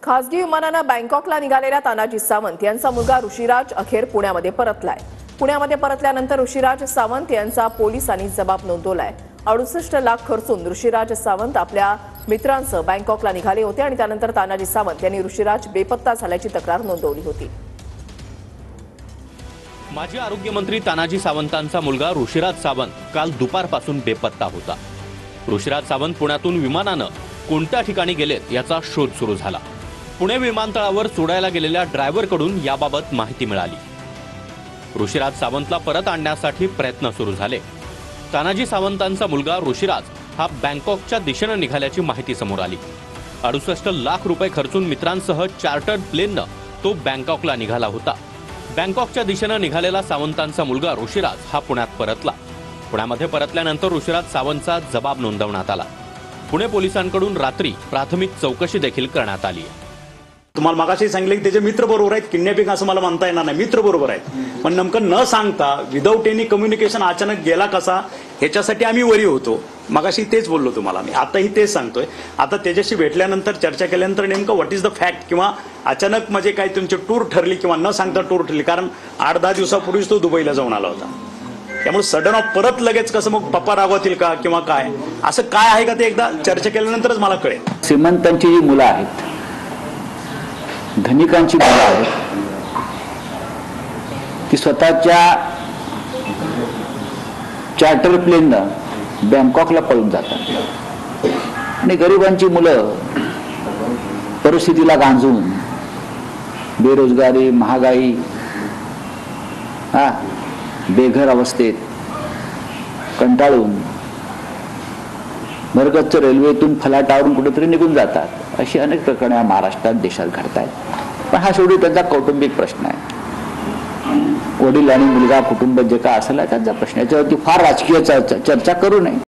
खासगी विमानानं बँकॉकला निघालेल्या तानाजी सावंत यांचा मुलगा ऋषिराज अखेर पुण्यामध्ये परतलाय। पुण्यामध्ये परतल्यानंतर ऋषिराज सावंत यांचा पोलिसांनी जबाब नोंदवलाय। 68 लाख खर्चून ऋषिराज सावंत आपल्या मित्रांसह बँकॉकला निघाले होते आणि त्यानंतर तानाजी सावंत यांनी ऋषिराज बेपत्ता झाल्याची तक्रार नोंदवली होती। माजी आरोग्यमंत्री तानाजी सावंतांचा मुलगा ऋषिराज सावंत काल दुपारपासून बेपत्ता होता। ऋषिराज सावंत पुण्यातून विमानानं कोणत्या ठिकाणी गेलेत याचा शोध सुरू झाला। पुणे विमानतळावर सोडायला गेलेल्या ड्रायव्हरकडून याबाबत माहिती मिळाली। ऋषिराज सावंतला परत आणण्यासाठी प्रयत्न सुरू झाले। तानाजी सावंतांचा मुलगा ऋषिराज हा बँकॉकच्या दिशेने निघाल्याची माहिती समोर आली। 68 लाख रुपये खर्चून मित्रांसह चार्टर्ड प्लेननं तो बँकॉकला निघाला होता। बँकॉकच्या दिशेने निघालेला सावंतांचा मुलगा ऋषिराज हा पुण्यात परतला। पुण्यामध्ये परतल्यानंतर ऋषिराज सावंतचा जबाब नोंदवण्यात आला। पुणे पोलिसांकडून रात्री प्राथमिक चौकशी देखील करण्यात आली। तुम्हाला मागाशी सांगितलं की त्याचे मित्र बरोबर आहेत, किडनॅपिंग असं मला म्हणता येणार नाही, मित्र बरोबर आहेत। पण नेमकं न सांगता विदाऊट एनी कम्युनिकेशन अचानक गेला कसा ह्याच्यासाठी आम्ही वरी होतो। मागाशी तेच बोललो तुम्हाला मी, आताही तेच सांगतोय। आता त्याच्याशी भेटल्यानंतर चर्चा केल्यानंतर नेमकं व्हॉट इज द फॅक्ट किंवा अचानक म्हणजे काय तुमची टूर ठरली किंवा न सांगता टूर ठरली, कारण 8-10 दिवसापूर्वीच तो दुबईला जाऊन आला होता। त्यामुळे सडन ऑफ परत लगेच कसं मग पप्पा रागवतील का किंवा काय असं काय आहे का ते एकदा चर्चा केल्यानंतरच मला कळेल। श्रीमंतांची जी मुलं आहेत, धनिकांची मुलं आहेत, ती स्वतःच्या चार्टर प्लेननं बँकॉकला पळून जातात आणि गरिबांची मुलं परिस्थितीला गांजून बेरोजगारी, महागाई, बेघर अवस्थेत कंटाळून भरगच्च रेल्वेतून फलाटावरून कुठेतरी निघून जातात। अशी अनेक प्रकरणे महाराष्ट्रात, देशात घडत आहेत। पण हा शेवटी त्यांचा कौटुंबिक प्रश्न आहे। वडील आणि मुलगा, कुटुंब जे काय असेल त्यांचा प्रश्न, याच्यावरती फार राजकीय चर्चा करू नये।